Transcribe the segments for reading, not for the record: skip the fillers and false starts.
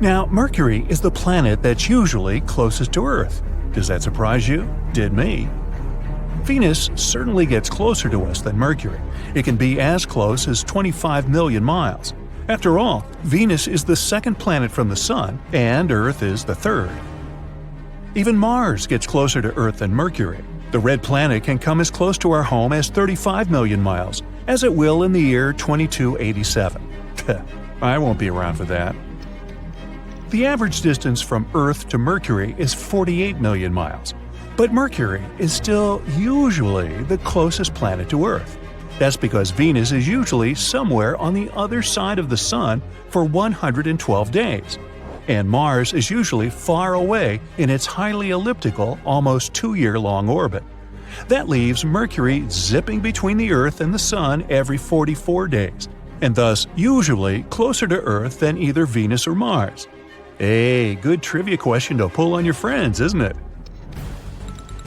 Now, Mercury is the planet that's usually closest to Earth. Does that surprise you? Did me. Venus certainly gets closer to us than Mercury. It can be as close as 25 million miles. After all, Venus is the second planet from the Sun, and Earth is the third. Even Mars gets closer to Earth than Mercury. The red planet can come as close to our home as 35 million miles, as it will in the year 2287. I won't be around for that. The average distance from Earth to Mercury is 48 million miles, but Mercury is still usually the closest planet to Earth. That's because Venus is usually somewhere on the other side of the Sun for 112 days, and Mars is usually far away in its highly elliptical, almost 2-year-long orbit. That leaves Mercury zipping between the Earth and the Sun every 44 days, and thus usually closer to Earth than either Venus or Mars. Hey, good trivia question to pull on your friends, isn't it?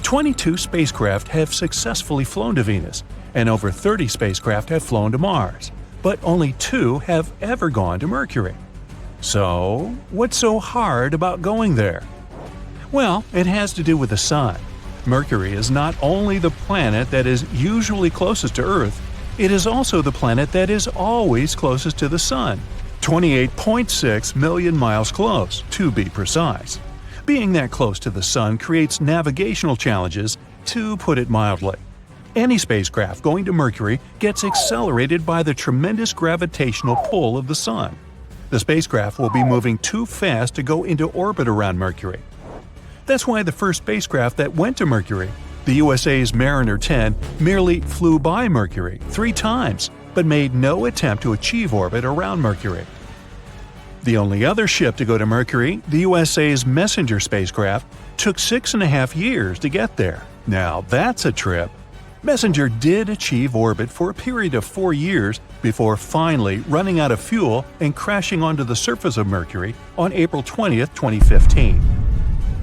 22 spacecraft have successfully flown to Venus, and over 30 spacecraft have flown to Mars, but only 2 have ever gone to Mercury. So, what's so hard about going there? Well, it has to do with the Sun. Mercury is not only the planet that is usually closest to Earth, it is also the planet that is always closest to the Sun, 28.6 million miles close, to be precise. Being that close to the Sun creates navigational challenges, to put it mildly. Any spacecraft going to Mercury gets accelerated by the tremendous gravitational pull of the Sun. The spacecraft will be moving too fast to go into orbit around Mercury. That's why the first spacecraft that went to Mercury, the USA's Mariner 10, merely flew by Mercury 3 times, but made no attempt to achieve orbit around Mercury. The only other ship to go to Mercury, the USA's Messenger spacecraft, took 6.5 years to get there. Now that's a trip. Messenger did achieve orbit for a period of 4 years before finally running out of fuel and crashing onto the surface of Mercury on April 20, 2015.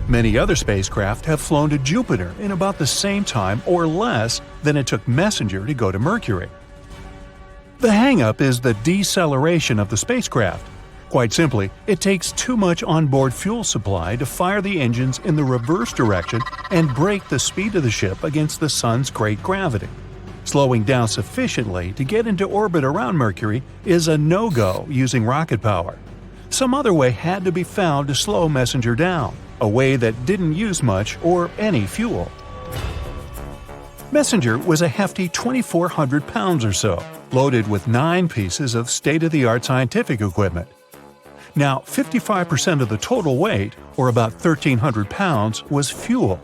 Many other spacecraft have flown to Jupiter in about the same time or less than it took Messenger to go to Mercury. The hang-up is the deceleration of the spacecraft. Quite simply, it takes too much onboard fuel supply to fire the engines in the reverse direction and brake the speed of the ship against the Sun's great gravity. Slowing down sufficiently to get into orbit around Mercury is a no-go using rocket power. Some other way had to be found to slow Messenger down, a way that didn't use much or any fuel. Messenger was a hefty 2,400 pounds or so, loaded with 9 pieces of state-of-the-art scientific equipment. Now, 55% of the total weight, or about 1,300 pounds, was fuel.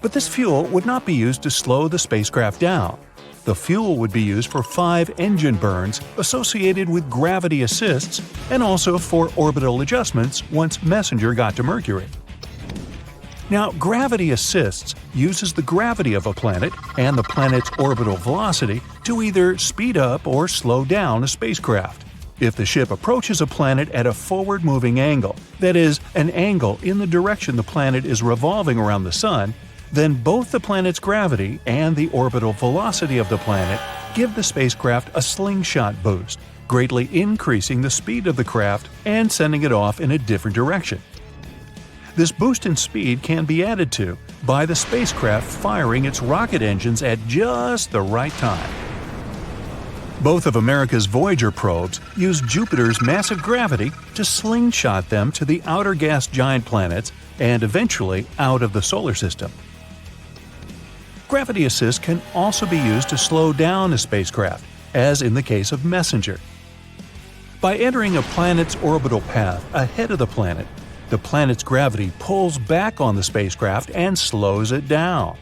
But this fuel would not be used to slow the spacecraft down. The fuel would be used for 5 engine burns associated with gravity assists and also for orbital adjustments once Messenger got to Mercury. Now, gravity assists uses the gravity of a planet and the planet's orbital velocity to either speed up or slow down a spacecraft. If the ship approaches a planet at a forward-moving angle, that is, an angle in the direction the planet is revolving around the Sun, then both the planet's gravity and the orbital velocity of the planet give the spacecraft a slingshot boost, greatly increasing the speed of the craft and sending it off in a different direction. This boost in speed can be added to by the spacecraft firing its rocket engines at just the right time. Both of America's Voyager probes use Jupiter's massive gravity to slingshot them to the outer gas giant planets and eventually out of the solar system. Gravity assist can also be used to slow down a spacecraft, as in the case of Messenger. By entering a planet's orbital path ahead of the planet's gravity pulls back on the spacecraft and slows it down.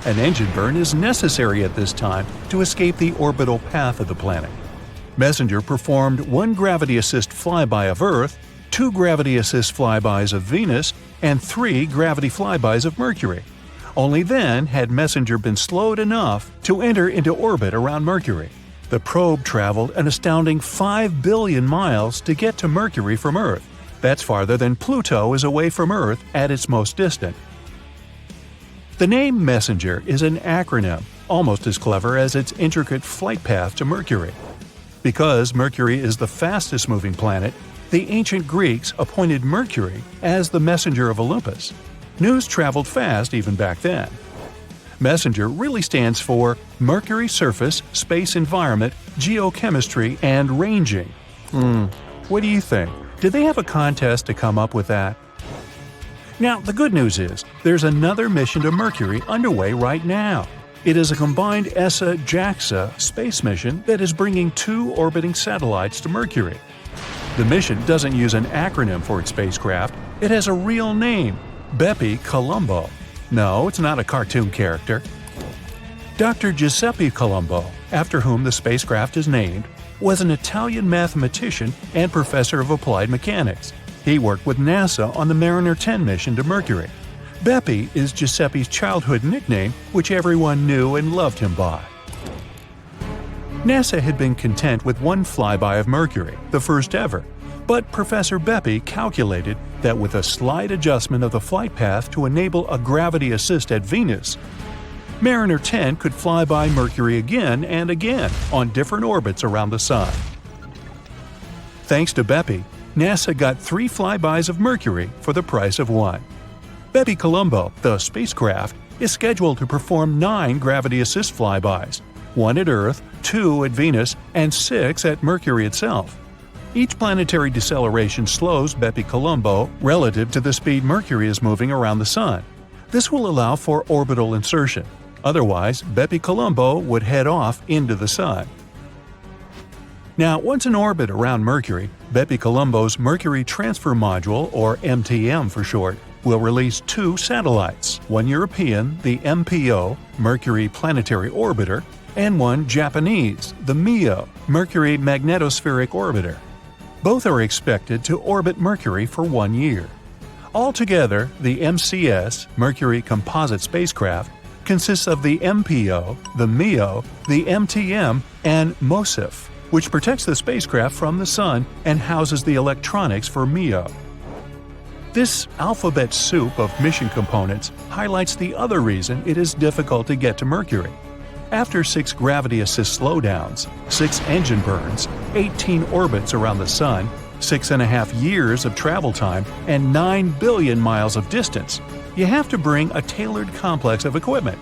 An engine burn is necessary at this time to escape the orbital path of the planet. Messenger performed 1 gravity assist flyby of Earth, 2 gravity assist flybys of Venus, and 3 gravity flybys of Mercury. Only then had Messenger been slowed enough to enter into orbit around Mercury. The probe traveled an astounding 5 billion miles to get to Mercury from Earth. That's farther than Pluto is away from Earth at its most distant. The name Messenger is an acronym, almost as clever as its intricate flight path to Mercury. Because Mercury is the fastest-moving planet, The ancient Greeks appointed Mercury as the messenger of Olympus. News traveled fast even back then. MESSENGER really stands for Mercury Surface, Space Environment, Geochemistry, and Ranging. What do you think? Did they have a contest to come up with that? Now, the good news is, there's another mission to Mercury underway right now. It is a combined ESA-JAXA space mission that is bringing 2 orbiting satellites to Mercury. The mission doesn't use an acronym for its spacecraft, it has a real name, BepiColombo. No, it's not a cartoon character. Dr. Giuseppe Colombo, after whom the spacecraft is named, was an Italian mathematician and professor of applied mechanics. He worked with NASA on the Mariner 10 mission to Mercury. Bepi is Giuseppe's childhood nickname, which everyone knew and loved him by. NASA had been content with one flyby of Mercury, the first ever, but Professor Bepi calculated that with a slight adjustment of the flight path to enable a gravity assist at Venus, Mariner 10 could fly by Mercury again and again on different orbits around the Sun. Thanks to Bepi, NASA got 3 flybys of Mercury for the price of 1. BepiColombo, the spacecraft, is scheduled to perform 9 gravity assist flybys, 1 at Earth, 2 at Venus, and 6 at Mercury itself. Each planetary deceleration slows BepiColombo relative to the speed Mercury is moving around the Sun. This will allow for orbital insertion. Otherwise, BepiColombo would head off into the Sun. Now, once in orbit around Mercury, BepiColombo's Mercury Transfer Module, or MTM for short, will release 2 satellites, one European, the MPO, Mercury Planetary Orbiter, and one Japanese, the MEO, Mercury Magnetospheric Orbiter. Both are expected to orbit Mercury for 1 year. Altogether, the MCS, Mercury Composite Spacecraft, consists of the MPO, the MEO, the MTM, and MOSIF, which protects the spacecraft from the Sun and houses the electronics for MEO. This alphabet soup of mission components highlights the other reason it is difficult to get to Mercury. After 6 gravity assist slowdowns, 6 engine burns, 18 orbits around the Sun, 6.5 years of travel time, and 9 billion miles of distance, you have to bring a tailored complex of equipment.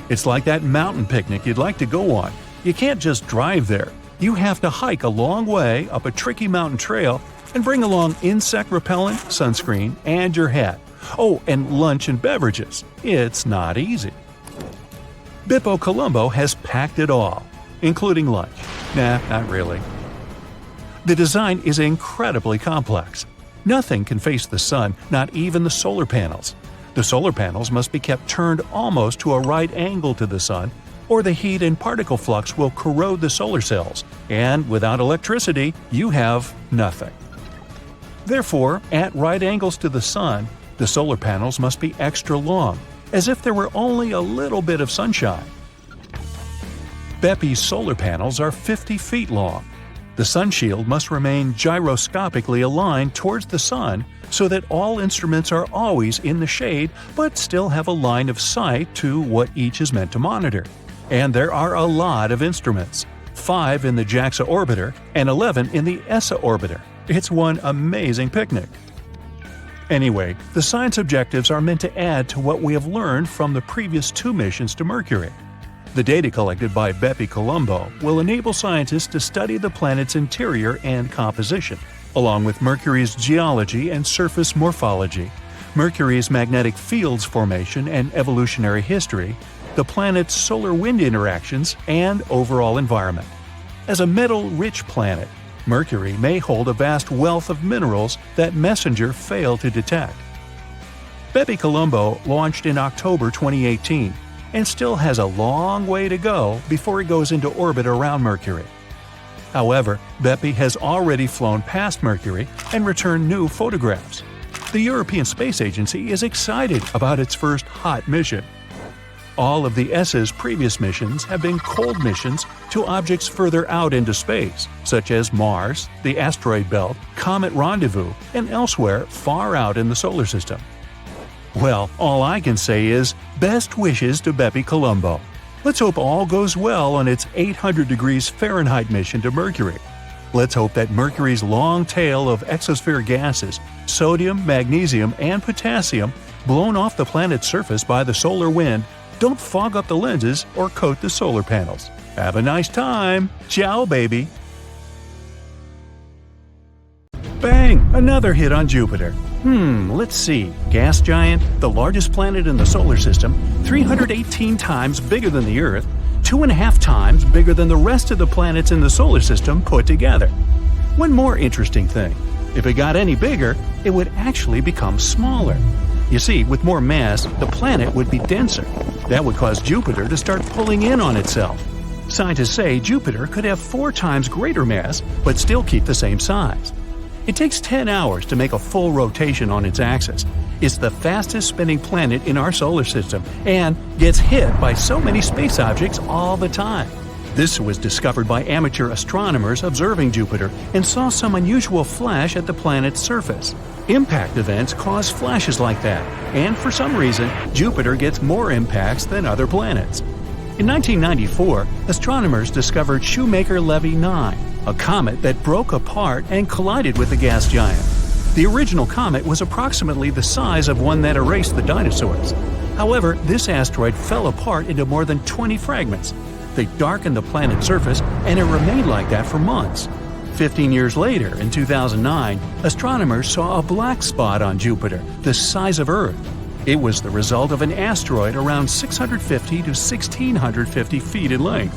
It's like that mountain picnic you'd like to go on. You can't just drive there. You have to hike a long way up a tricky mountain trail and bring along insect repellent, sunscreen, and your hat. Oh, and lunch and beverages. It's not easy. BepiColombo has packed it all, including lunch. Nah, not really. The design is incredibly complex. Nothing can face the Sun, not even the solar panels. The solar panels must be kept turned almost to a right angle to the Sun, or the heat and particle flux will corrode the solar cells, and without electricity, you have nothing. Therefore, at right angles to the Sun, the solar panels must be extra long, as if there were only a little bit of sunshine. Bepi's solar panels are 50 feet long. The sun shield must remain gyroscopically aligned towards the Sun so that all instruments are always in the shade but still have a line of sight to what each is meant to monitor. And there are a lot of instruments, 5 in the JAXA orbiter and 11 in the ESA orbiter. It's one amazing picnic. Anyway, the science objectives are meant to add to what we have learned from the previous 2 missions to Mercury. The data collected by BepiColombo will enable scientists to study the planet's interior and composition, along with Mercury's geology and surface morphology, Mercury's magnetic fields formation and evolutionary history, the planet's solar wind interactions, and overall environment. As a metal-rich planet, Mercury may hold a vast wealth of minerals that MESSENGER failed to detect. BepiColombo launched in October 2018 and still has a long way to go before it goes into orbit around Mercury. However, Bepi has already flown past Mercury and returned new photographs. The European Space Agency is excited about its first hot mission. All of the ESA's previous missions have been cold missions to objects further out into space, such as Mars, the asteroid belt, Comet Rendezvous, and elsewhere far out in the solar system. Well, all I can say is, best wishes to BepiColombo. Let's hope all goes well on its 800 degrees Fahrenheit mission to Mercury. Let's hope that Mercury's long tail of exosphere gases, sodium, magnesium, and potassium, blown off the planet's surface by the solar wind, don't fog up the lenses or coat the solar panels. Have a nice time! Ciao, baby! Bang! Another hit on Jupiter. Let's see. Gas giant, the largest planet in the solar system, 318 times bigger than the Earth, 2.5 times bigger than the rest of the planets in the solar system put together. One more interesting thing. If it got any bigger, it would actually become smaller. You see, with more mass, the planet would be denser. That would cause Jupiter to start pulling in on itself. Scientists say Jupiter could have 4 times greater mass, but still keep the same size. It takes 10 hours to make a full rotation on its axis. It's the fastest spinning planet in our solar system and gets hit by so many space objects all the time. This was discovered by amateur astronomers observing Jupiter and saw some unusual flash at the planet's surface. Impact events cause flashes like that, and for some reason, Jupiter gets more impacts than other planets. In 1994, astronomers discovered Shoemaker-Levy 9, a comet that broke apart and collided with the gas giant. The original comet was approximately the size of one that erased the dinosaurs. However, this asteroid fell apart into more than 20 fragments. They darkened the planet's surface, and it remained like that for months. 15 years later, in 2009, astronomers saw a black spot on Jupiter, the size of Earth. It was the result of an asteroid around 650 to 1,650 feet in length.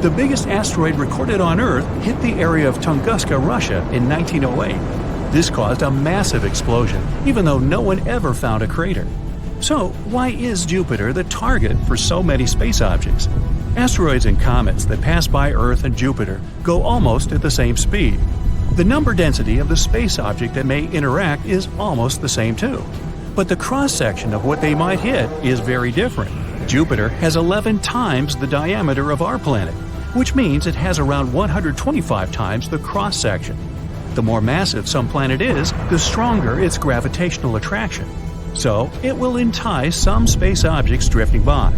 The biggest asteroid recorded on Earth hit the area of Tunguska, Russia in 1908. This caused a massive explosion, even though no one ever found a crater. So, why is Jupiter the target for so many space objects? Asteroids and comets that pass by Earth and Jupiter go almost at the same speed. The number density of the space object that may interact is almost the same too. But the cross-section of what they might hit is very different. Jupiter has 11 times the diameter of our planet, which means it has around 125 times the cross-section. The more massive some planet is, the stronger its gravitational attraction. So, it will entice some space objects drifting by.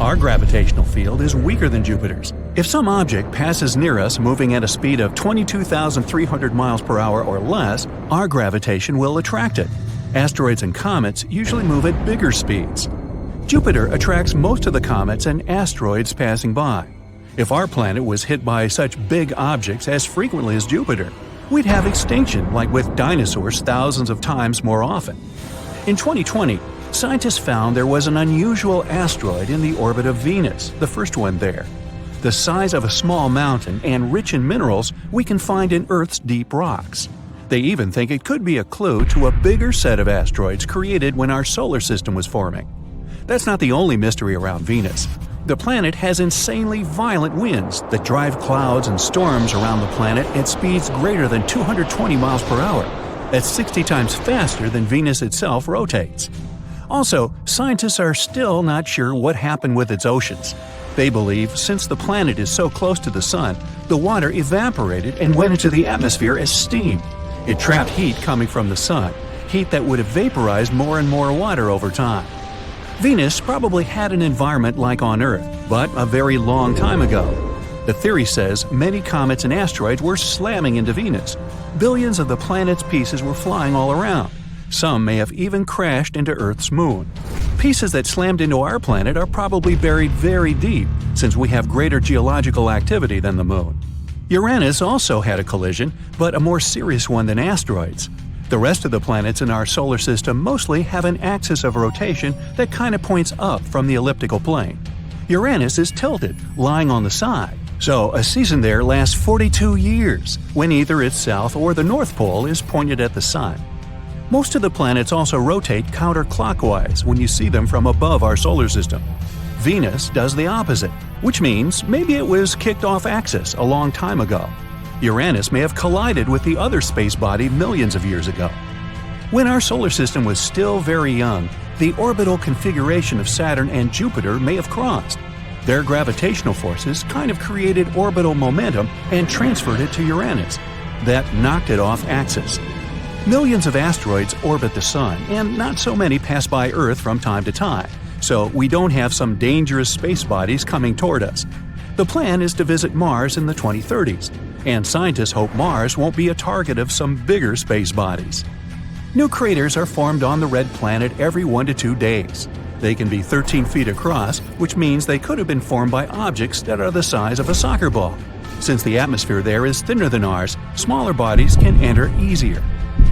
Our gravitational field is weaker than Jupiter's. If some object passes near us moving at a speed of 22,300 miles per hour or less, our gravitation will attract it. Asteroids and comets usually move at bigger speeds. Jupiter attracts most of the comets and asteroids passing by. If our planet was hit by such big objects as frequently as Jupiter, we'd have extinction like with dinosaurs thousands of times more often. In 2020, scientists found there was an unusual asteroid in the orbit of Venus, the first one there. The size of a small mountain and rich in minerals we can find in Earth's deep rocks. They even think it could be a clue to a bigger set of asteroids created when our solar system was forming. That's not the only mystery around Venus. The planet has insanely violent winds that drive clouds and storms around the planet at speeds greater than 220 miles per hour. That's 60 times faster than Venus itself rotates. Also, scientists are still not sure what happened with its oceans. They believe since the planet is so close to the Sun, the water evaporated and went into the atmosphere as steam. It trapped heat coming from the Sun, heat that would have vaporized more and more water over time. Venus probably had an environment like on Earth, but a very long time ago. The theory says many comets and asteroids were slamming into Venus. Billions of the planet's pieces were flying all around. Some may have even crashed into Earth's moon. Pieces that slammed into our planet are probably buried very deep, since we have greater geological activity than the moon. Uranus also had a collision, but a more serious one than asteroids. The rest of the planets in our solar system mostly have an axis of rotation that kind of points up from the elliptical plane. Uranus is tilted, lying on the side, so a season there lasts 42 years, when either its south or the North Pole is pointed at the Sun. Most of the planets also rotate counterclockwise when you see them from above our solar system. Venus does the opposite, which means maybe it was kicked off axis a long time ago. Uranus may have collided with the other space body millions of years ago. When our solar system was still very young, the orbital configuration of Saturn and Jupiter may have crossed. Their gravitational forces kind of created orbital momentum and transferred it to Uranus. That knocked it off axis. Millions of asteroids orbit the Sun, and not so many pass by Earth from time to time, so we don't have some dangerous space bodies coming toward us. The plan is to visit Mars in the 2030s. and scientists hope Mars won't be a target of some bigger space bodies. New craters are formed on the red planet every 1 to 2 days. They can be 13 feet across, which means they could have been formed by objects that are the size of a soccer ball. Since the atmosphere there is thinner than ours, smaller bodies can enter easier.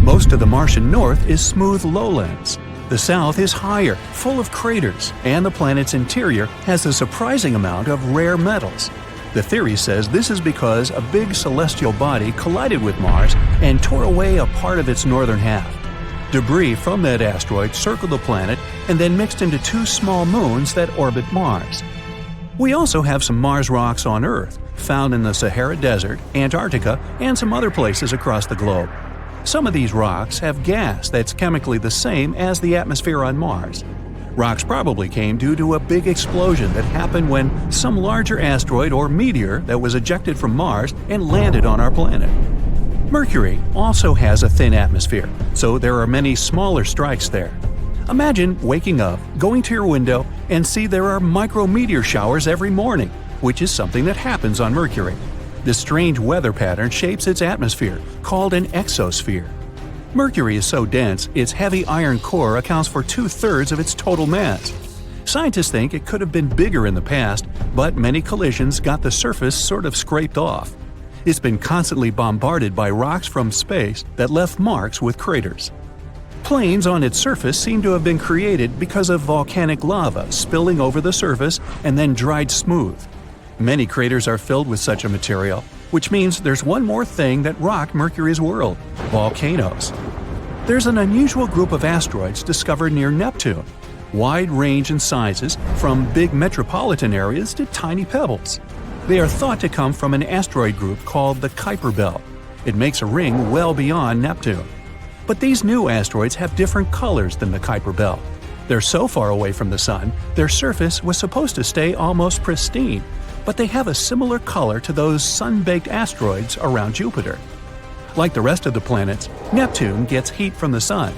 Most of the Martian north is smooth lowlands. The south is higher, full of craters, and the planet's interior has a surprising amount of rare metals. The theory says this is because a big celestial body collided with Mars and tore away a part of its northern half. Debris from that asteroid circled the planet and then mixed into 2 small moons that orbit Mars. We also have some Mars rocks on Earth, found in the Sahara Desert, Antarctica, and some other places across the globe. Some of these rocks have gas that's chemically the same as the atmosphere on Mars. Rocks probably came due to a big explosion that happened when some larger asteroid or meteor that was ejected from Mars and landed on our planet. Mercury also has a thin atmosphere, so there are many smaller strikes there. Imagine waking up, going to your window, and see there are micrometeor showers every morning, which is something that happens on Mercury. This strange weather pattern shapes its atmosphere, called an exosphere. Mercury is so dense, its heavy iron core accounts for 2/3 of its total mass. Scientists think it could have been bigger in the past, but many collisions got the surface sort of scraped off. It's been constantly bombarded by rocks from space that left marks with craters. Plains on its surface seem to have been created because of volcanic lava spilling over the surface and then dried smooth. Many craters are filled with such a material, which means there's one more thing that rocked Mercury's world: volcanoes. There's an unusual group of asteroids discovered near Neptune. Wide range in sizes, from big metropolitan areas to tiny pebbles. They are thought to come from an asteroid group called the Kuiper Belt. It makes a ring well beyond Neptune. But these new asteroids have different colors than the Kuiper Belt. They're so far away from the Sun, their surface was supposed to stay almost pristine, but they have a similar color to those sun-baked asteroids around Jupiter. Like the rest of the planets, Neptune gets heat from the Sun.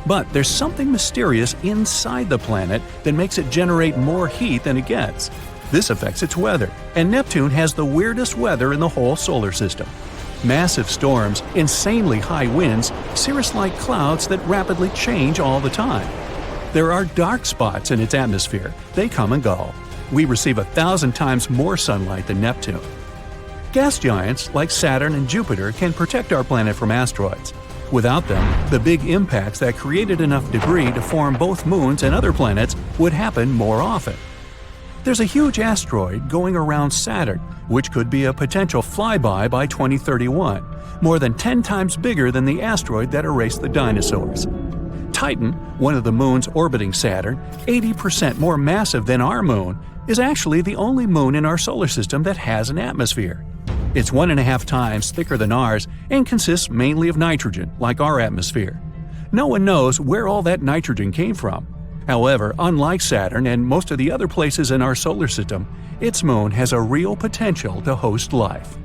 But there's something mysterious inside the planet that makes it generate more heat than it gets. This affects its weather, and Neptune has the weirdest weather in the whole solar system. Massive storms, insanely high winds, cirrus-like clouds that rapidly change all the time. There are dark spots in its atmosphere. They come and go. We receive 1,000 times more sunlight than Neptune. Gas giants like Saturn and Jupiter can protect our planet from asteroids. Without them, the big impacts that created enough debris to form both moons and other planets would happen more often. There's a huge asteroid going around Saturn, which could be a potential flyby by 2031, more than 10 times bigger than the asteroid that erased the dinosaurs. Titan, one of the moons orbiting Saturn, 80% more massive than our moon, is actually the only moon in our solar system that has an atmosphere. It's 1.5 times thicker than ours and consists mainly of nitrogen, like our atmosphere. No one knows where all that nitrogen came from. However, unlike Saturn and most of the other places in our solar system, its moon has a real potential to host life.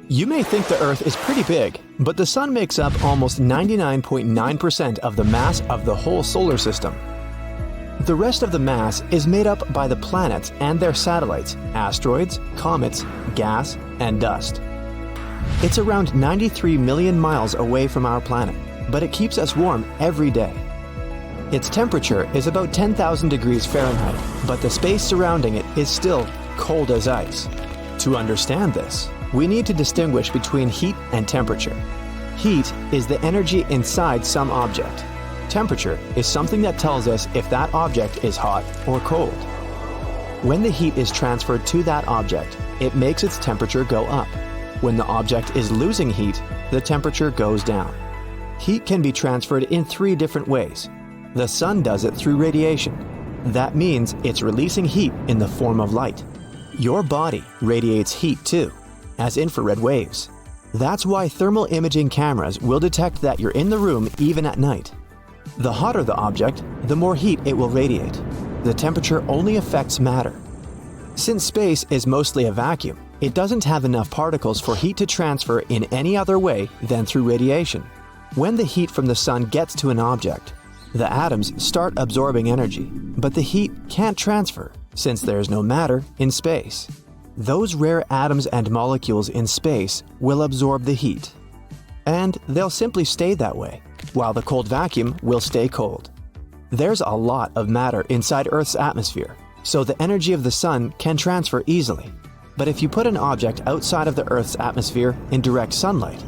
You may think the Earth is pretty big, but the Sun makes up almost 99.9% of the mass of the whole solar system. The rest of the mass is made up by the planets and their satellites, asteroids, comets, gas, and dust. It's around 93 million miles away from our planet, but it keeps us warm every day. Its temperature is about 10,000 degrees Fahrenheit, but the space surrounding it is still cold as ice. To understand this, we need to distinguish between heat and temperature. Heat is the energy inside some object. Temperature is something that tells us if that object is hot or cold. When the heat is transferred to that object, it makes its temperature go up. When the object is losing heat, the temperature goes down. Heat can be transferred in 3 different ways. The Sun does it through radiation. That means it's releasing heat in the form of light. Your body radiates heat too, as infrared waves. That's why thermal imaging cameras will detect that you're in the room even at night. The hotter the object, the more heat it will radiate. The temperature only affects matter. Since space is mostly a vacuum, it doesn't have enough particles for heat to transfer in any other way than through radiation. When the heat from the Sun gets to an object, the atoms start absorbing energy, but the heat can't transfer since there's no matter in space. those rare atoms and molecules in space will absorb the heat. And they'll simply stay that way, while the cold vacuum will stay cold. There's a lot of matter inside Earth's atmosphere, so the energy of the sun can transfer easily. But if you put an object outside of the Earth's atmosphere in direct sunlight,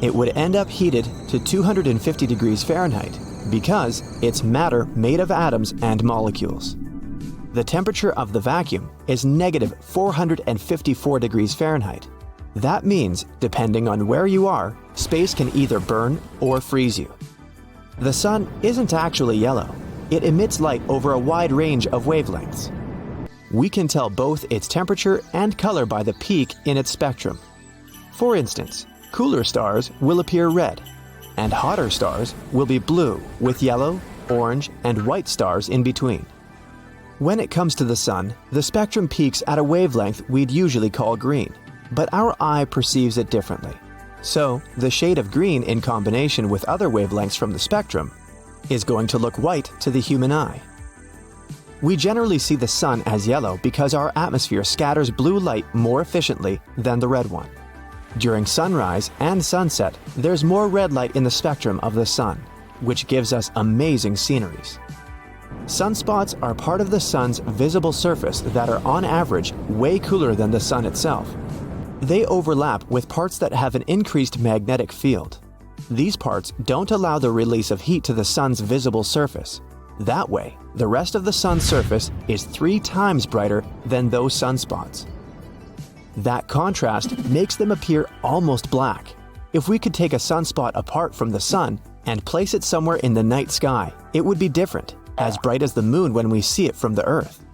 it would end up heated to 250 degrees Fahrenheit because it's matter made of atoms and molecules. The temperature of the vacuum is negative 454 degrees Fahrenheit. That means, depending on where you are, space can either burn or freeze you. The sun isn't actually yellow. It emits light over a wide range of wavelengths. We can tell both its temperature and color by the peak in its spectrum. For instance, cooler stars will appear red, and hotter stars will be blue with yellow, orange, and white stars in between. When it comes to the sun, the spectrum peaks at a wavelength we'd usually call green, but our eye perceives it differently. So, the shade of green in combination with other wavelengths from the spectrum is going to look white to the human eye. We generally see the sun as yellow because our atmosphere scatters blue light more efficiently than the red one. During sunrise and sunset, there's more red light in the spectrum of the sun, which gives us amazing sceneries. Sunspots are part of the sun's visible surface that are on average way cooler than the sun itself. They overlap with parts that have an increased magnetic field. These parts don't allow the release of heat to the sun's visible surface. That way, the rest of the sun's surface is 3 times brighter than those sunspots. That contrast makes them appear almost black. If we could take a sunspot apart from the sun and place it somewhere in the night sky, it would be different, as bright as the moon when we see it from the Earth.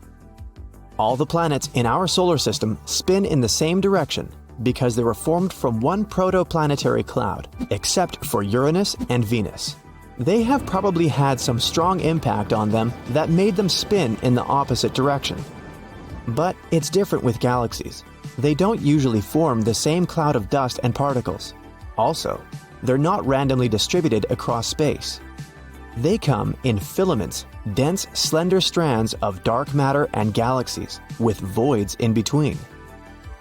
All the planets in our solar system spin in the same direction because they were formed from one protoplanetary cloud, except for Uranus and Venus. They have probably had some strong impact on them that made them spin in the opposite direction. But it's different with galaxies. They don't usually form the same cloud of dust and particles. Also, they're not randomly distributed across space. They come in filaments, dense, slender strands of dark matter and galaxies, with voids in between.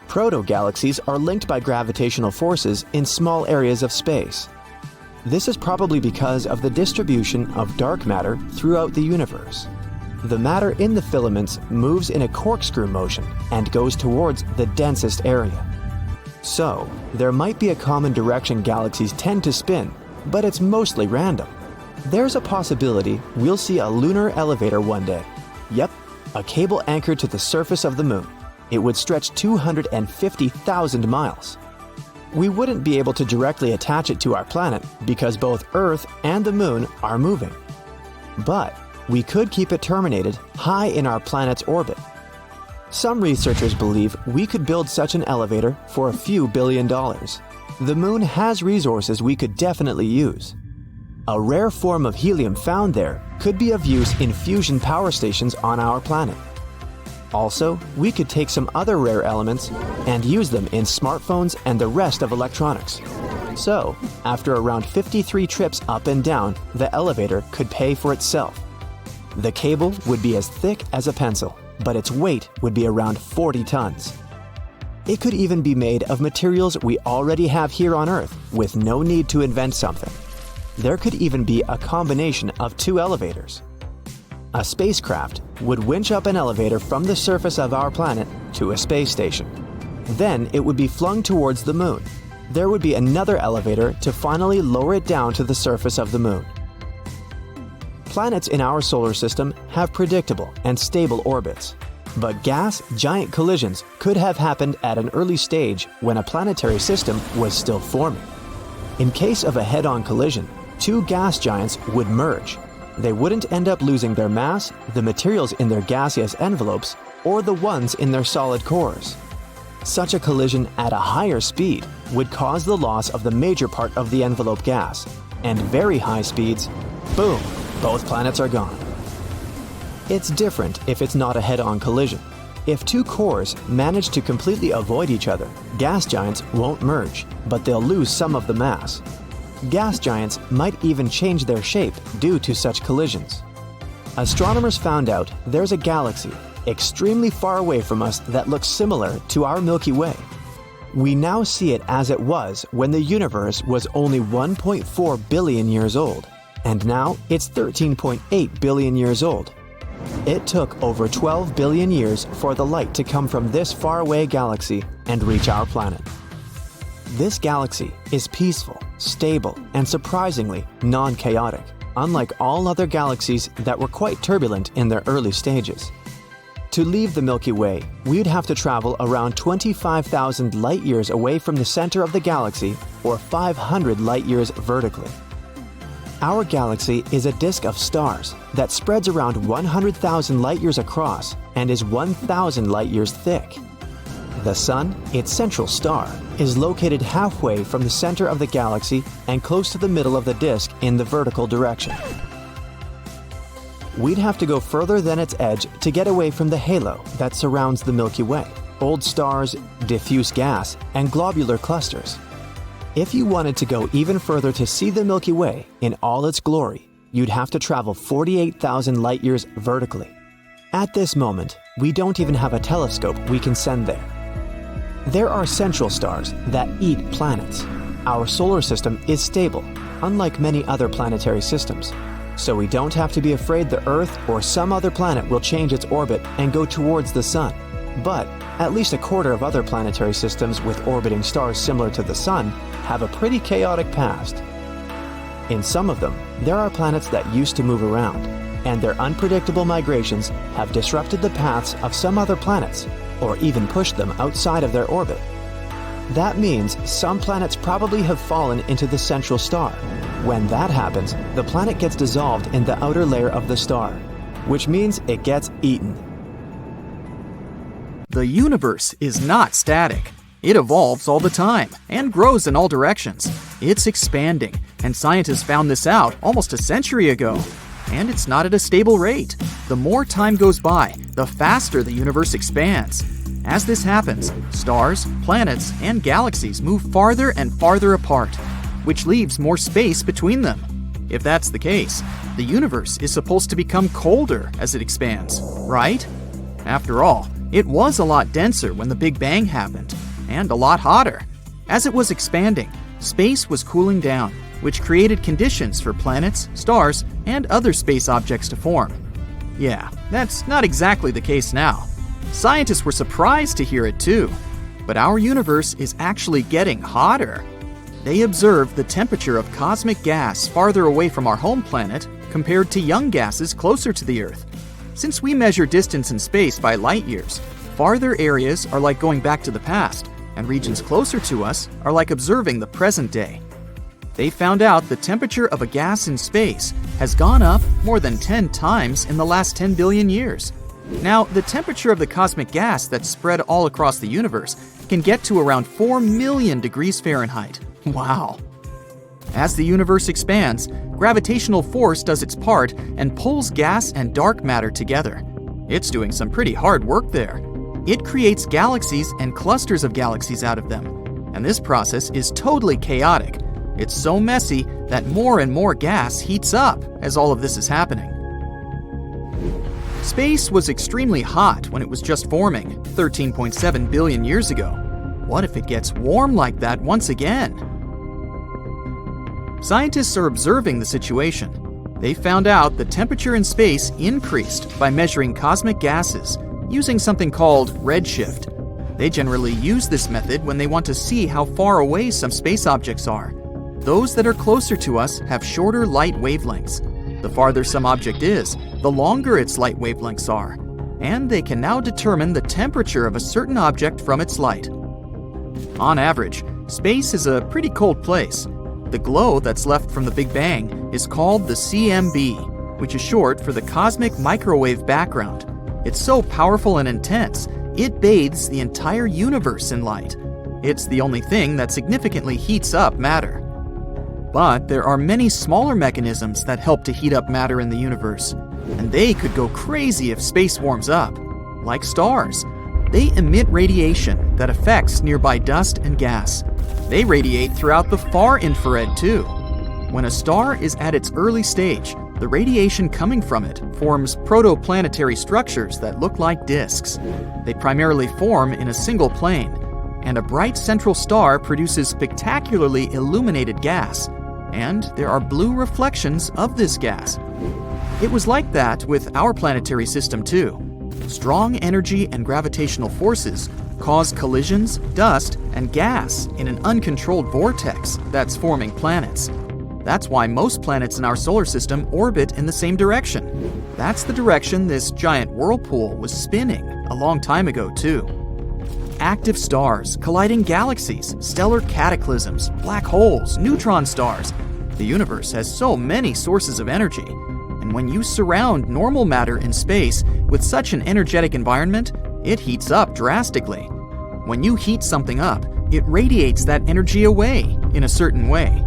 Proto-galaxies are linked by gravitational forces in small areas of space. This is probably because of the distribution of dark matter throughout the universe. The matter in the filaments moves in a corkscrew motion and goes towards the densest area. So, there might be a common direction galaxies tend to spin, but it's mostly random. There's a possibility we'll see a lunar elevator one day. Yep, a cable anchored to the surface of the moon. It would stretch 250,000 miles. We wouldn't be able to directly attach it to our planet because both Earth and the moon are moving. But we could keep it terminated high in our planet's orbit. Some researchers believe we could build such an elevator for a few $1 billion. The moon has resources we could definitely use. A rare form of helium found there could be of use in fusion power stations on our planet. Also, we could take some other rare elements and use them in smartphones and the rest of electronics. So, after around 53 trips up and down, the elevator could pay for itself. The cable would be as thick as a pencil, but its weight would be around 40 tons. It could even be made of materials we already have here on Earth, with no need to invent something. There could even be a combination of 2 elevators. A spacecraft would winch up an elevator from the surface of our planet to a space station. Then it would be flung towards the moon. There would be another elevator to finally lower it down to the surface of the moon. Planets in our solar system have predictable and stable orbits, but gas-giant collisions could have happened at an early stage when a planetary system was still forming. In case of a head-on collision, 2 gas giants would merge. They wouldn't end up losing their mass, the materials in their gaseous envelopes, or the ones in their solid cores. Such a collision at a higher speed would cause the loss of the major part of the envelope gas, and very high speeds, boom, both planets are gone. It's different if it's not a head-on collision. If 2 cores manage to completely avoid each other, gas giants won't merge, but they'll lose some of the mass. Gas giants might even change their shape due to such collisions. Astronomers found out there's a galaxy, extremely far away from us that looks similar to our Milky Way. We now see it as it was when the universe was only 1.4 billion years old, and now it's 13.8 billion years old. It took over 12 billion years for the light to come from this faraway galaxy and reach our planet. This galaxy is peaceful, stable, and surprisingly non-chaotic, unlike all other galaxies that were quite turbulent in their early stages. To leave the Milky Way, we'd have to travel around 25,000 light-years away from the center of the galaxy, or 500 light-years vertically. Our galaxy is a disk of stars that spreads around 100,000 light-years across and is 1,000 light-years thick. The Sun, its central star, is located halfway from the center of the galaxy and close to the middle of the disk in the vertical direction. We'd have to go further than its edge to get away from the halo that surrounds the Milky Way, old stars, diffuse gas, and globular clusters. If you wanted to go even further to see the Milky Way in all its glory, you'd have to travel 48,000 light-years vertically. At this moment, we don't even have a telescope we can send there. There are central stars that eat planets. Our solar system is stable, unlike many other planetary systems. So we don't have to be afraid the Earth or some other planet will change its orbit and go towards the Sun. But at least a quarter of other planetary systems with orbiting stars similar to the Sun have a pretty chaotic past. In some of them, there are planets that used to move around, and their unpredictable migrations have disrupted the paths of some other planets, or even pushed them outside of their orbit. That means some planets probably have fallen into the central star. When that happens, the planet gets dissolved in the outer layer of the star, which means it gets eaten. The universe is not static. It evolves all the time and grows in all directions. It's expanding, and scientists found this out almost a century ago. And it's not at a stable rate. The more time goes by, the faster the universe expands. As this happens, stars, planets, and galaxies move farther and farther apart, which leaves more space between them. If that's the case, the universe is supposed to become colder as it expands, right? After all, it was a lot denser when the Big Bang happened, and a lot hotter. As it was expanding, space was cooling down, which created conditions for planets, stars, and other space objects to form. Yeah, that's not exactly the case now. Scientists were surprised to hear it too. But our universe is actually getting hotter. They observed the temperature of cosmic gas farther away from our home planet compared to young gases closer to the Earth. Since we measure distance in space by light years, farther areas are like going back to the past, and regions closer to us are like observing the present day. They found out the temperature of a gas in space has gone up more than 10 times in the last 10 billion years. Now, the temperature of the cosmic gas that's spread all across the universe can get to around 4 million degrees Fahrenheit. Wow! As the universe expands, gravitational force does its part and pulls gas and dark matter together. It's doing some pretty hard work there. It creates galaxies and clusters of galaxies out of them. And this process is totally chaotic. It's so messy that more and more gas heats up as all of this is happening. Space was extremely hot when it was just forming 13.7 billion years ago. What if it gets warm like that once again? Scientists are observing the situation. They found out the temperature in space increased by measuring cosmic gases using something called redshift. They generally use this method when they want to see how far away some space objects are. Those that are closer to us have shorter light wavelengths. The farther some object is, the longer its light wavelengths are. And they can now determine the temperature of a certain object from its light. On average, space is a pretty cold place. The glow that's left from the Big Bang is called the CMB, which is short for the cosmic microwave background. It's so powerful and intense, it bathes the entire universe in light. It's the only thing that significantly heats up matter. But there are many smaller mechanisms that help to heat up matter in the universe, and they could go crazy if space warms up, like stars. They emit radiation that affects nearby dust and gas. They radiate throughout the far infrared too. When a star is at its early stage, The radiation coming from it forms protoplanetary structures that look like disks. They primarily form in a single plane, and a bright central star produces spectacularly illuminated gas, and there are blue reflections of this gas. It was like that with our planetary system too. Strong energy and gravitational forces cause collisions, dust, and gas in an uncontrolled vortex that's forming planets. That's why most planets in our solar system orbit in the same direction. That's the direction this giant whirlpool was spinning a long time ago too. Active stars, colliding galaxies, stellar cataclysms, black holes, neutron stars. The universe has so many sources of energy. And when you surround normal matter in space with such an energetic environment, it heats up drastically. When you heat something up, it radiates that energy away in a certain way.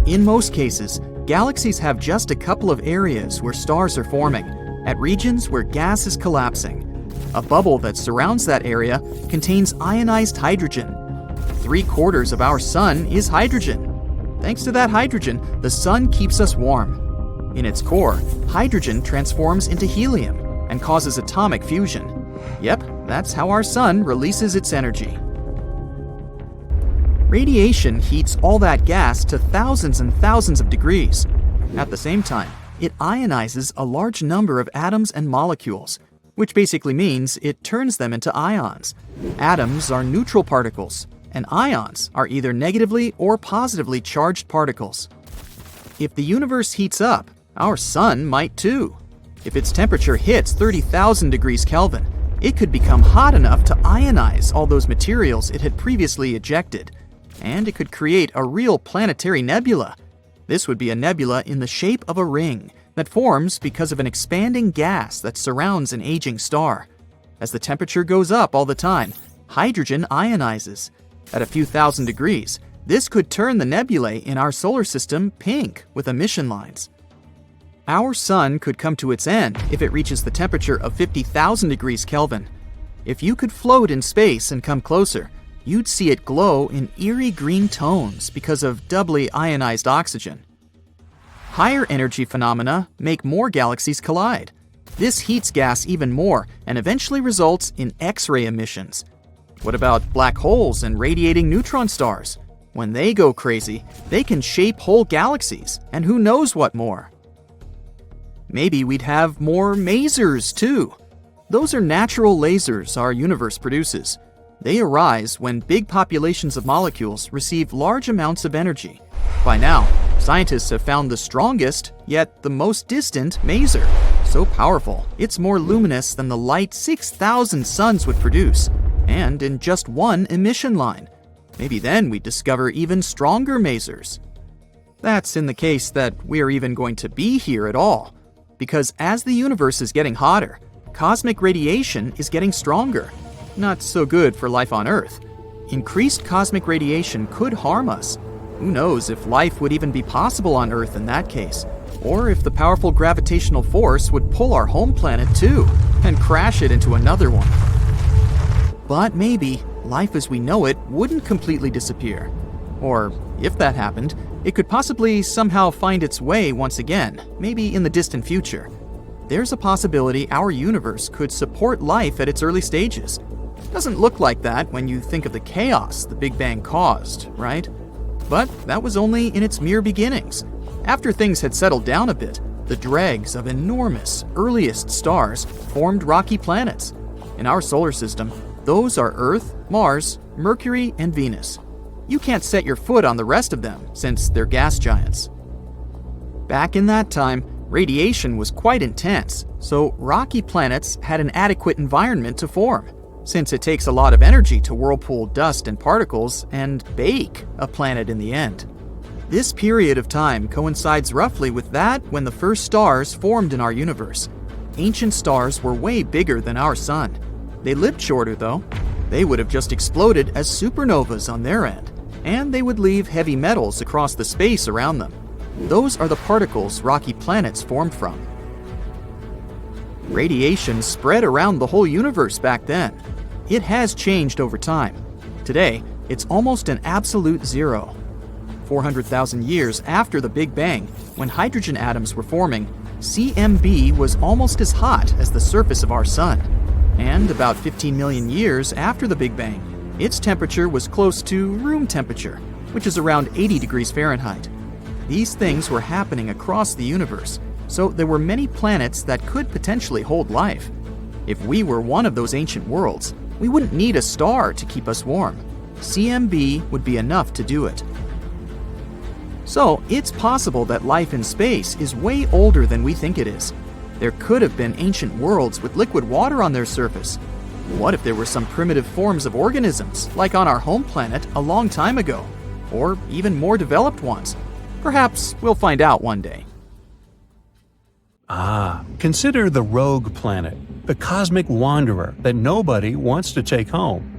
In most cases, galaxies have just a couple of areas where stars are forming, at regions where gas is collapsing. A bubble that surrounds that area contains ionized hydrogen. 3/4 of our sun is hydrogen. Thanks to that hydrogen, the sun keeps us warm. In its core, hydrogen transforms into helium and causes atomic fusion. Yep, that's how our sun releases its energy. Radiation heats all that gas to thousands and thousands of degrees. At the same time, it ionizes a large number of atoms and molecules, which basically means it turns them into ions. Atoms are neutral particles, and ions are either negatively or positively charged particles. If the universe heats up, our sun might too. If its temperature hits 30,000 degrees Kelvin, it could become hot enough to ionize all those materials it had previously ejected, and it could create a real planetary nebula. This would be a nebula in the shape of a ring that forms because of an expanding gas that surrounds an aging star. As the temperature goes up all the time, hydrogen ionizes. At a few thousand degrees, this could turn the nebulae in our solar system pink with emission lines. Our sun could come to its end if it reaches the temperature of 50,000 degrees Kelvin. If you could float in space and come closer, you'd see it glow in eerie green tones because of doubly ionized oxygen. Higher energy phenomena make more galaxies collide. This heats gas even more and eventually results in X-ray emissions. What about black holes and radiating neutron stars? When they go crazy, they can shape whole galaxies, and who knows what more. Maybe we'd have more masers too. Those are natural lasers our universe produces. They arise when big populations of molecules receive large amounts of energy. By now, scientists have found the strongest, yet the most distant maser. So powerful, it's more luminous than the light 6,000 suns would produce, and in just one emission line. Maybe then we'd discover even stronger masers. That's in the case that we're even going to be here at all, because as the universe is getting hotter, cosmic radiation is getting stronger. Not so good for life on Earth. Increased cosmic radiation could harm us. Who knows if life would even be possible on Earth in that case, or if the powerful gravitational force would pull our home planet too, and crash it into another one. But maybe life as we know it wouldn't completely disappear. Or, if that happened, it could possibly somehow find its way once again, maybe in the distant future. There's a possibility our universe could support life at its early stages. Doesn't look like that when you think of the chaos the Big Bang caused, right? But that was only in its mere beginnings. After things had settled down a bit, the dregs of enormous, earliest stars formed rocky planets. In our solar system, those are Earth, Mars, Mercury, and Venus. You can't set your foot on the rest of them since they're gas giants. Back in that time, radiation was quite intense, so rocky planets had an adequate environment to form, since it takes a lot of energy to whirlpool dust and particles and bake a planet in the end. This period of time coincides roughly with that when the first stars formed in our universe. Ancient stars were way bigger than our sun. They lived shorter though. They would have just exploded as supernovas on their end, and they would leave heavy metals across the space around them. Those are the particles rocky planets formed from. Radiation spread around the whole universe back then. It has changed over time. Today, it's almost an absolute zero. 400,000 years after the Big Bang, when hydrogen atoms were forming, CMB was almost as hot as the surface of our Sun. And about 15 million years after the Big Bang, its temperature was close to room temperature, which is around 80 degrees Fahrenheit. These things were happening across the universe, so there were many planets that could potentially hold life. If we were one of those ancient worlds, we wouldn't need a star to keep us warm. CMB would be enough to do it. So, it's possible that life in space is way older than we think it is. There could have been ancient worlds with liquid water on their surface. What if there were some primitive forms of organisms, like on our home planet a long time ago? Or even more developed ones? Perhaps we'll find out one day. Consider the rogue planet, the cosmic wanderer that nobody wants to take home.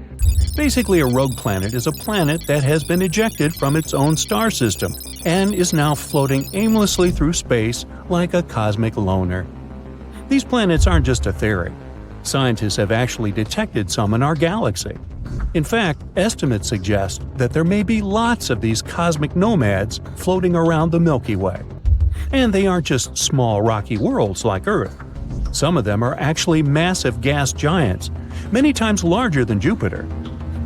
Basically, a rogue planet is a planet that has been ejected from its own star system and is now floating aimlessly through space like a cosmic loner. These planets aren't just a theory. Scientists have actually detected some in our galaxy. In fact, estimates suggest that there may be lots of these cosmic nomads floating around the Milky Way. And they aren't just small rocky worlds like Earth. Some of them are actually massive gas giants, many times larger than Jupiter.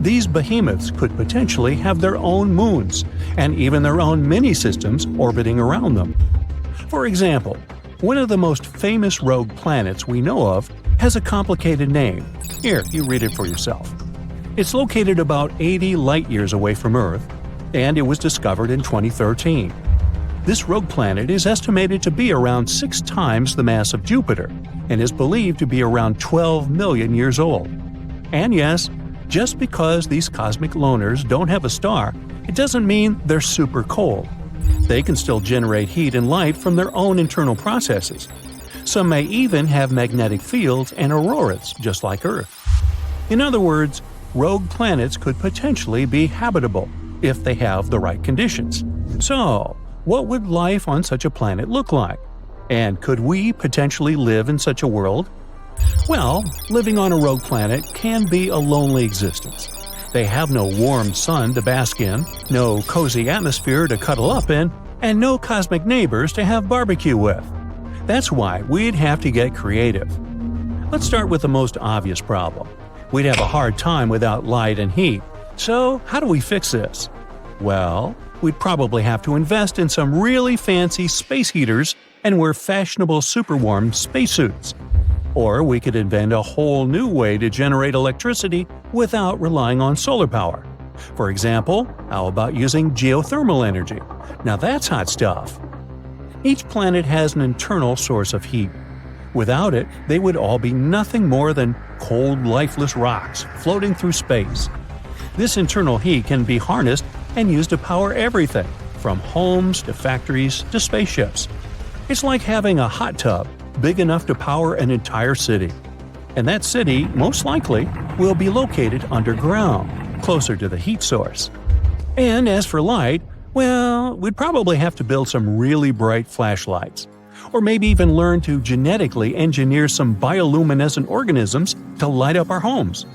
These behemoths could potentially have their own moons, and even their own mini-systems orbiting around them. For example, one of the most famous rogue planets we know of has a complicated name. Here, you read it for yourself. It's located about 80 light-years away from Earth, and it was discovered in 2013. This rogue planet is estimated to be around 6 times the mass of Jupiter, and is believed to be around 12 million years old. And yes, just because these cosmic loners don't have a star, it doesn't mean they're super cold. They can still generate heat and light from their own internal processes. Some may even have magnetic fields and auroras, just like Earth. In other words, rogue planets could potentially be habitable if they have the right conditions. So, what would life on such a planet look like? And could we potentially live in such a world? Well, living on a rogue planet can be a lonely existence. They have no warm sun to bask in, no cozy atmosphere to cuddle up in, and no cosmic neighbors to have barbecue with. That's why we'd have to get creative. Let's start with the most obvious problem. We'd have a hard time without light and heat. So, how do we fix this? Well, we'd probably have to invest in some really fancy space heaters and wear fashionable super-warm spacesuits. Or we could invent a whole new way to generate electricity without relying on solar power. For example, how about using geothermal energy? Now that's hot stuff. Each planet has an internal source of heat. Without it, they would all be nothing more than cold, lifeless rocks floating through space. This internal heat can be harnessed and used to power everything, from homes to factories to spaceships. It's like having a hot tub big enough to power an entire city. And that city, most likely, will be located underground, closer to the heat source. And as for light, well, we'd probably have to build some really bright flashlights. Or maybe even learn to genetically engineer some bioluminescent organisms to light up our homes.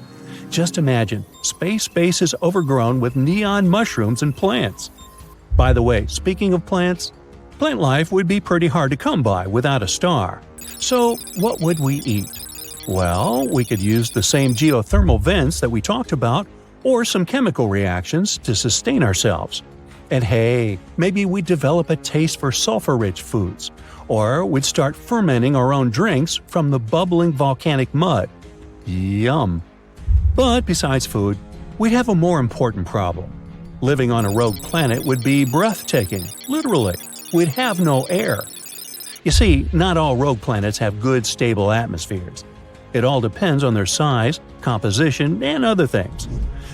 Just imagine, space is overgrown with neon mushrooms and plants. By the way, speaking of plants, plant life would be pretty hard to come by without a star. So, what would we eat? Well, we could use the same geothermal vents that we talked about, or some chemical reactions to sustain ourselves. And hey, maybe we'd develop a taste for sulfur-rich foods, or we'd start fermenting our own drinks from the bubbling volcanic mud. Yum! But besides food, we'd have a more important problem. Living on a rogue planet would be breathtaking, literally. We'd have no air. You see, not all rogue planets have good, stable atmospheres. It all depends on their size, composition, and other things.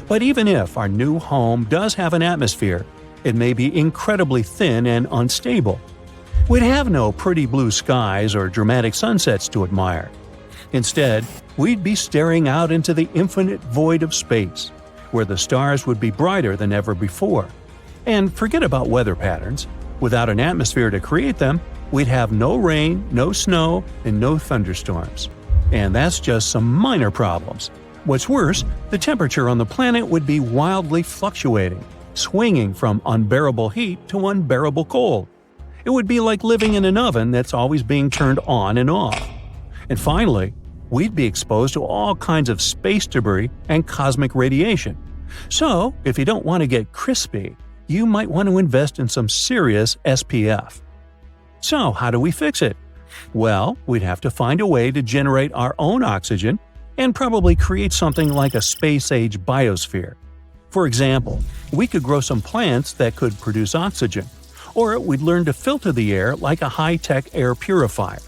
But even if our new home does have an atmosphere, it may be incredibly thin and unstable. We'd have no pretty blue skies or dramatic sunsets to admire. Instead, we'd be staring out into the infinite void of space, where the stars would be brighter than ever before. And forget about weather patterns. Without an atmosphere to create them, we'd have no rain, no snow, and no thunderstorms. And that's just some minor problems. What's worse, the temperature on the planet would be wildly fluctuating, swinging from unbearable heat to unbearable cold. It would be like living in an oven that's always being turned on and off. And finally, we'd be exposed to all kinds of space debris and cosmic radiation. So, if you don't want to get crispy, you might want to invest in some serious SPF. So, how do we fix it? Well, we'd have to find a way to generate our own oxygen and probably create something like a space-age biosphere. For example, we could grow some plants that could produce oxygen, or we'd learn to filter the air like a high-tech air purifier.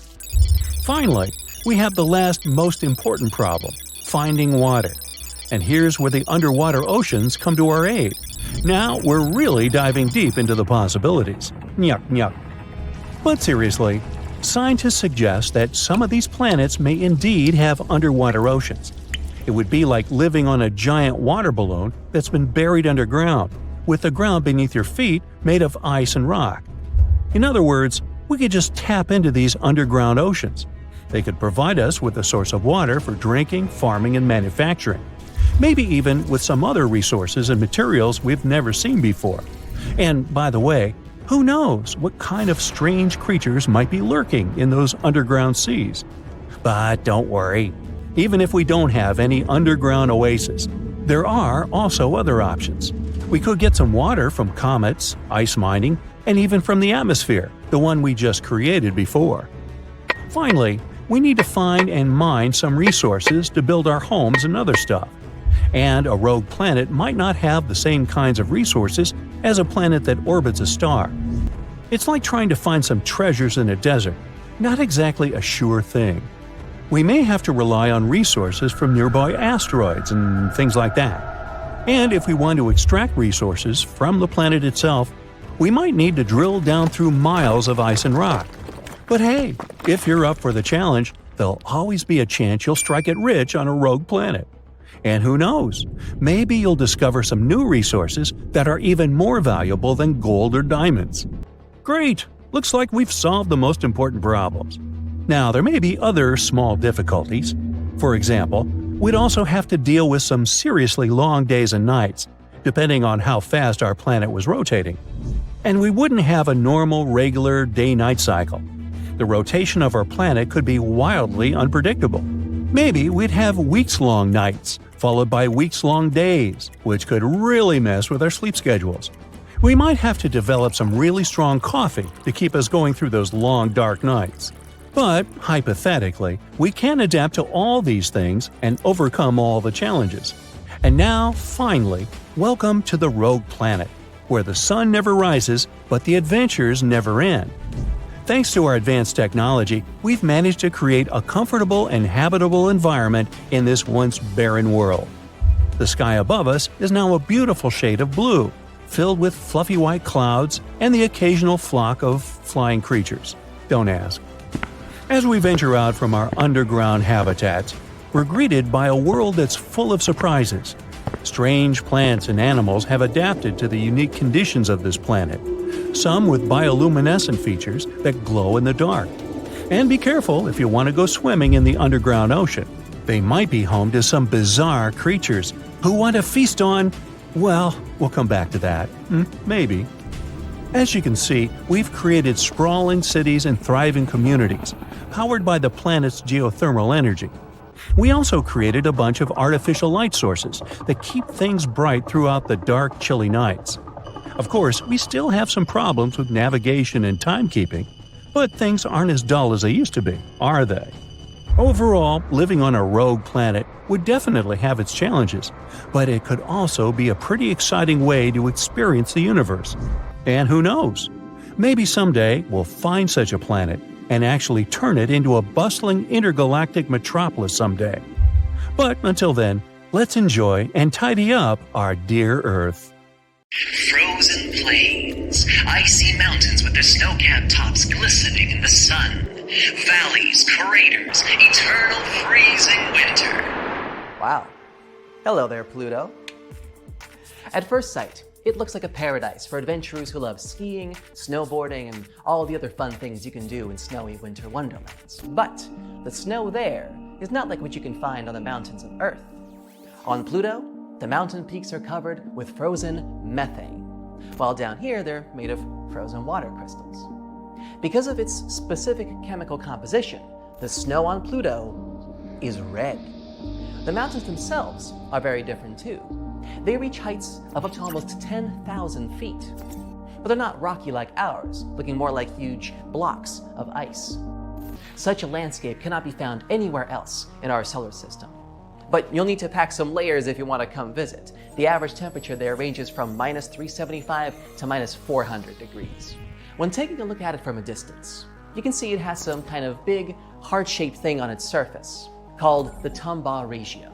Finally, we have the last most important problem, finding water. And here's where the underwater oceans come to our aid. Now we're really diving deep into the possibilities. Nyuk, nyuk. But seriously, scientists suggest that some of these planets may indeed have underwater oceans. It would be like living on a giant water balloon that's been buried underground, with the ground beneath your feet made of ice and rock. In other words, we could just tap into these underground oceans. They could provide us with a source of water for drinking, farming, and manufacturing. Maybe even with some other resources and materials we've never seen before. And by the way, who knows what kind of strange creatures might be lurking in those underground seas? But don't worry, even if we don't have any underground oasis, there are also other options. We could get some water from comets, ice mining, and even from the atmosphere, the one we just created before. Finally, we need to find and mine some resources to build our homes and other stuff. And a rogue planet might not have the same kinds of resources as a planet that orbits a star. It's like trying to find some treasures in a desert, not exactly a sure thing. We may have to rely on resources from nearby asteroids and things like that. And if we want to extract resources from the planet itself, we might need to drill down through miles of ice and rock. But hey, if you're up for the challenge, there'll always be a chance you'll strike it rich on a rogue planet. And who knows, maybe you'll discover some new resources that are even more valuable than gold or diamonds. Great! Looks like we've solved the most important problems. Now, there may be other small difficulties. For example, we'd also have to deal with some seriously long days and nights, depending on how fast our planet was rotating. And we wouldn't have a normal, regular day-night cycle. The rotation of our planet could be wildly unpredictable. Maybe we'd have weeks-long nights, followed by weeks-long days, which could really mess with our sleep schedules. We might have to develop some really strong coffee to keep us going through those long, dark nights. But, hypothetically, we can adapt to all these things and overcome all the challenges. And now, finally, welcome to the rogue planet, where the sun never rises, but the adventures never end. Thanks to our advanced technology, we've managed to create a comfortable and habitable environment in this once barren world. The sky above us is now a beautiful shade of blue, filled with fluffy white clouds and the occasional flock of flying creatures. Don't ask. As we venture out from our underground habitats, we're greeted by a world that's full of surprises. Strange plants and animals have adapted to the unique conditions of this planet, some with bioluminescent features that glow in the dark. And be careful if you want to go swimming in the underground ocean. They might be home to some bizarre creatures who want to feast on… well, we'll come back to that. Maybe. As you can see, we've created sprawling cities and thriving communities, powered by the planet's geothermal energy. We also created a bunch of artificial light sources that keep things bright throughout the dark, chilly nights. Of course, we still have some problems with navigation and timekeeping, but things aren't as dull as they used to be, are they? Overall, living on a rogue planet would definitely have its challenges, but it could also be a pretty exciting way to experience the universe. And who knows? Maybe someday we'll find such a planet and actually turn it into a bustling intergalactic metropolis someday. But until then, let's enjoy and tidy up our dear Earth. Frozen plains, icy mountains with their snow-capped tops glistening in the sun, valleys, craters, eternal freezing winter. Wow. Hello there, Pluto. At first sight, it looks like a paradise for adventurers who love skiing, snowboarding, and all the other fun things you can do in snowy winter wonderlands. But the snow there is not like what you can find on the mountains of Earth. On Pluto, the mountain peaks are covered with frozen methane, while down here they're made of frozen water crystals. Because of its specific chemical composition, the snow on Pluto is red. The mountains themselves are very different too. They reach heights of up to almost 10,000 feet. But they're not rocky like ours, looking more like huge blocks of ice. Such a landscape cannot be found anywhere else in our solar system. But you'll need to pack some layers if you want to come visit. The average temperature there ranges from minus 375 to minus 400 degrees. When taking a look at it from a distance, you can see it has some kind of big, heart-shaped thing on its surface, called the Tombaugh ratio.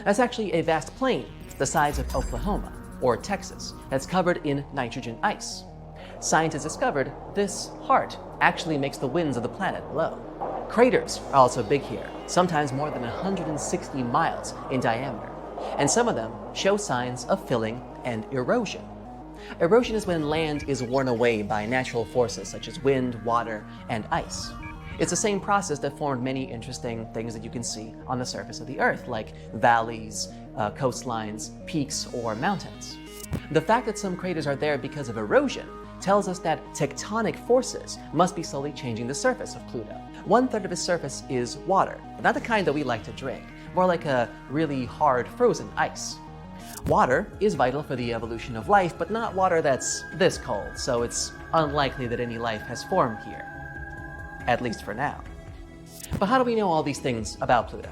That's actually a vast plain the size of Oklahoma, or Texas, that's covered in nitrogen ice. Scientists discovered this heart actually makes the winds of the planet blow. Craters are also big here, sometimes more than 160 miles in diameter, and some of them show signs of filling and erosion. Erosion is when land is worn away by natural forces such as wind, water, and ice. It's the same process that formed many interesting things that you can see on the surface of the Earth, like valleys, coastlines, peaks, or mountains. The fact that some craters are there because of erosion tells us that tectonic forces must be slowly changing the surface of Pluto. 1/3 of its surface is water, but not the kind that we like to drink, more like a really hard frozen ice. Water is vital for the evolution of life, but not water that's this cold, so it's unlikely that any life has formed here. At least for now. But how do we know all these things about Pluto?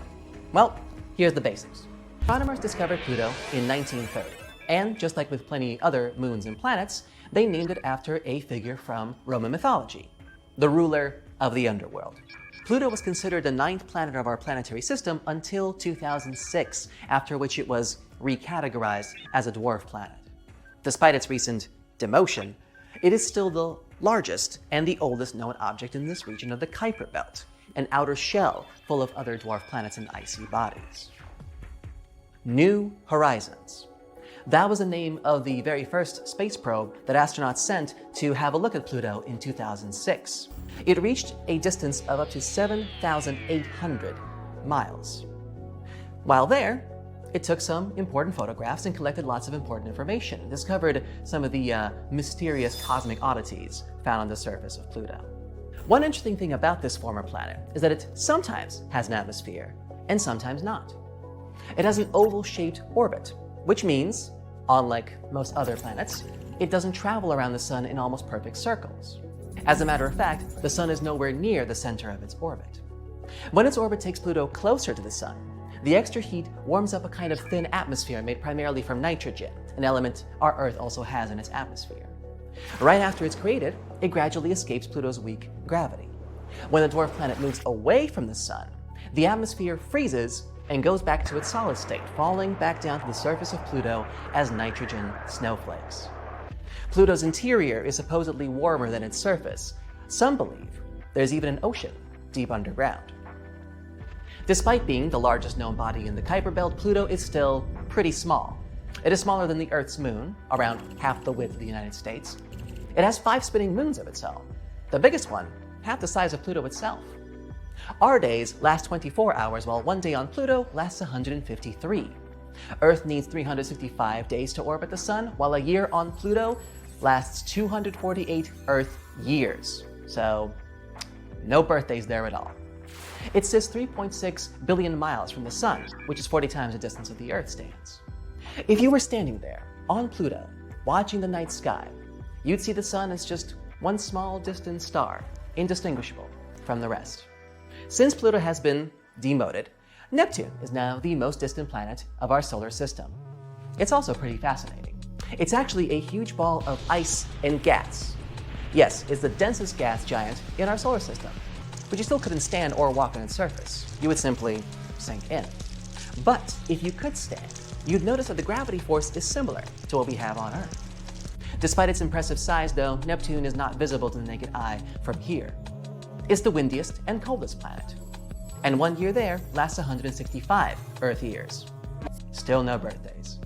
Well, here's the basics. Astronomers discovered Pluto in 1930, and just like with plenty other moons and planets, they named it after a figure from Roman mythology, the ruler of the underworld. Pluto was considered the 9th planet of our planetary system until 2006, after which it was recategorized as a dwarf planet. Despite its recent demotion, it is still the largest and the oldest known object in this region of the Kuiper Belt, an outer shell full of other dwarf planets and icy bodies. New Horizons. That was the name of the very first space probe that astronauts sent to have a look at Pluto in 2006. It reached a distance of up to 7,800 miles. While there, it took some important photographs and collected lots of important information, and discovered some of the mysterious cosmic oddities found on the surface of Pluto. One interesting thing about this former planet is that it sometimes has an atmosphere and sometimes not. It has an oval-shaped orbit, which means, unlike most other planets, it doesn't travel around the sun in almost perfect circles. As a matter of fact, the sun is nowhere near the center of its orbit. When its orbit takes Pluto closer to the sun, the extra heat warms up a kind of thin atmosphere made primarily from nitrogen, an element our Earth also has in its atmosphere. Right after it's created, it gradually escapes Pluto's weak gravity. When the dwarf planet moves away from the sun, the atmosphere freezes and goes back to its solid state, falling back down to the surface of Pluto as nitrogen snowflakes. Pluto's interior is supposedly warmer than its surface. Some believe there's even an ocean deep underground. Despite being the largest known body in the Kuiper Belt, Pluto is still pretty small. It is smaller than the Earth's moon, around half the width of the United States. It has 5 spinning moons of its own, the biggest one half the size of Pluto itself. Our days last 24 hours, while one day on Pluto lasts 153. Earth needs 365 days to orbit the sun, while a year on Pluto lasts 248 Earth years. So, no birthdays there at all. It sits 3.6 billion miles from the sun, which is 40 times the distance of the Earth stands. If you were standing there, on Pluto, watching the night sky, you'd see the sun as just one small distant star, indistinguishable from the rest. Since Pluto has been demoted, Neptune is now the most distant planet of our solar system. It's also pretty fascinating. It's actually a huge ball of ice and gas. Yes, it's the densest gas giant in our solar system, but you still couldn't stand or walk on its surface. You would simply sink in. But if you could stand, you'd notice that the gravity force is similar to what we have on Earth. Despite its impressive size, though, Neptune is not visible to the naked eye from here. It's the windiest and coldest planet, and 1 year there lasts 165 Earth years. Still no birthdays.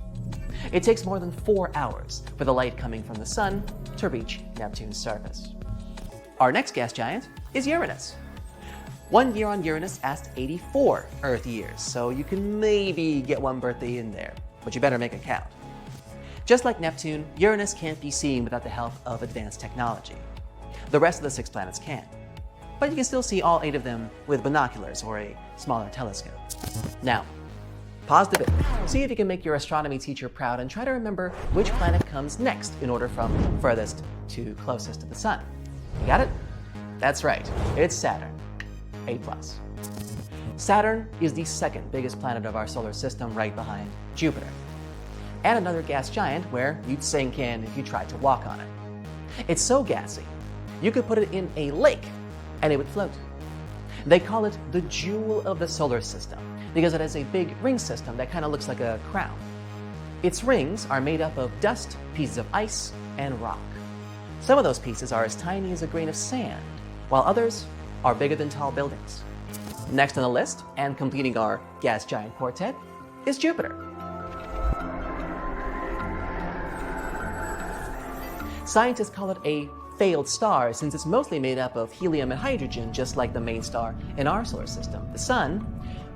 It takes more than 4 hours for the light coming from the sun to reach Neptune's surface. Our next gas giant is Uranus. 1 year on Uranus lasts 84 Earth years, so you can maybe get one birthday in there, but you better make it count. Just like Neptune, Uranus can't be seen without the help of advanced technology. The rest of the 6 planets can. But you can still see all 8 of them with binoculars or a smaller telescope. Now, pause the video, see if you can make your astronomy teacher proud, and try to remember which planet comes next in order from furthest to closest to the Sun. You got it? That's right, it's Saturn, A+. Saturn is the 2nd biggest planet of our solar system, right behind Jupiter, and another gas giant where you'd sink in if you tried to walk on it. It's so gassy, you could put it in a lake and it would float. They call it the jewel of the solar system because it has a big ring system that kind of looks like a crown. Its rings are made up of dust, pieces of ice, and rock. Some of those pieces are as tiny as a grain of sand, while others are bigger than tall buildings. Next on the list, and completing our gas giant quartet, is Jupiter. Scientists call it a failed star since it's mostly made up of helium and hydrogen, just like the main star in our solar system, the Sun.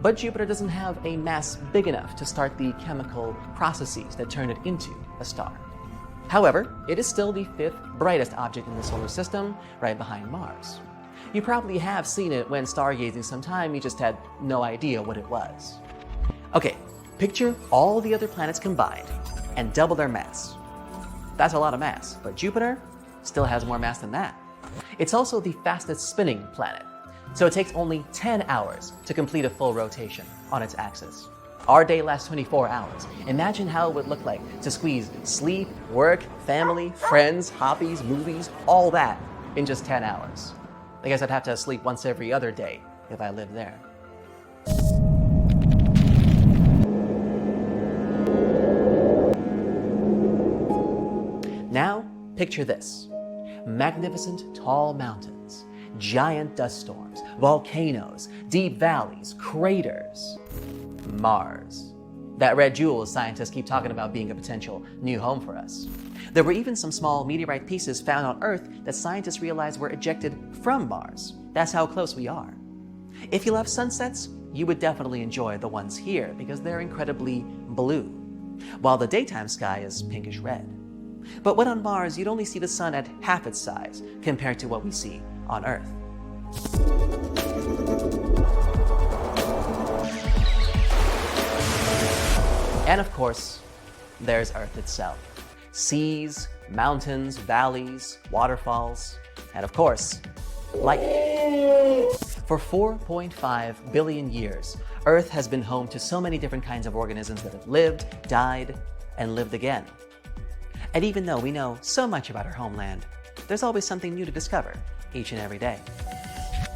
But Jupiter doesn't have a mass big enough to start the chemical processes that turn it into a star. However, it is still the 5th brightest object in the solar system, right behind Mars. You probably have seen it when stargazing sometime, you just had no idea what it was. Okay, picture all the other planets combined and double their mass. That's a lot of mass, but Jupiter still has more mass than that. It's also the fastest spinning planet, so it takes only 10 hours to complete a full rotation on its axis. Our day lasts 24 hours. Imagine how it would look like to squeeze sleep, work, family, friends, hobbies, movies, all that in just 10 hours. I guess I'd have to sleep once every other day if I lived there. Now, picture this. Magnificent tall mountains, giant dust storms, volcanoes, deep valleys, craters. Mars. That red jewel scientists keep talking about being a potential new home for us. There were even some small meteorite pieces found on Earth that scientists realized were ejected from Mars. That's how close we are. If you love sunsets, you would definitely enjoy the ones here because they're incredibly blue, while the daytime sky is pinkish red. But when on Mars, you'd only see the sun at half its size compared to what we see on Earth. And of course, there's Earth itself. Seas, mountains, valleys, waterfalls, and of course, life. For 4.5 billion years, Earth has been home to so many different kinds of organisms that have lived, died, and lived again. And even though we know so much about our homeland, there's always something new to discover each and every day.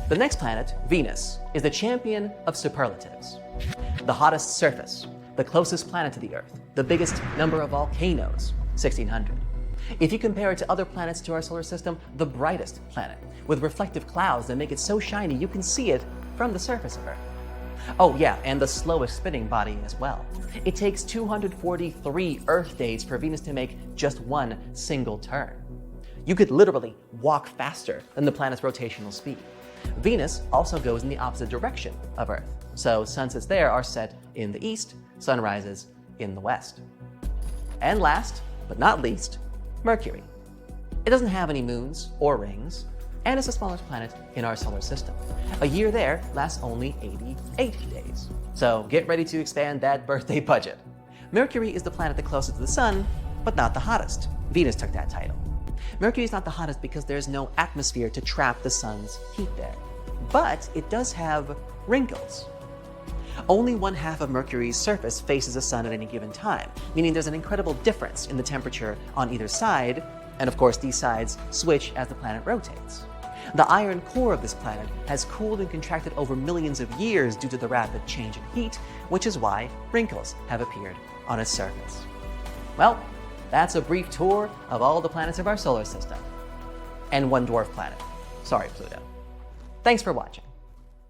The next planet, Venus, is the champion of superlatives. The hottest surface, the closest planet to the Earth, the biggest number of volcanoes, 1,600. If you compare it to other planets to our solar system, the brightest planet, with reflective clouds that make it so shiny you can see it from the surface of Earth. Oh yeah, and the slowest spinning body as well. It takes 243 Earth days for Venus to make just one single turn. You could literally walk faster than the planet's rotational speed. Venus also goes in the opposite direction of Earth, so sunsets there are set in the east, sunrises in the west. And last, but not least, Mercury. It doesn't have any moons or rings, and it's the smallest planet in our solar system. A year there lasts only 88 days. So get ready to expand that birthday budget. Mercury is the planet the closest to the sun, but not the hottest. Venus took that title. Mercury is not the hottest because there's no atmosphere to trap the sun's heat there. But it does have wrinkles. Only 1/2 of Mercury's surface faces the sun at any given time, meaning there's an incredible difference in the temperature on either side, and of course these sides switch as the planet rotates. The iron core of this planet has cooled and contracted over millions of years due to the rapid change in heat, which is why wrinkles have appeared on its surface. Well, that's a brief tour of all the planets of our solar system. And one dwarf planet. Sorry, Pluto. Thanks for watching.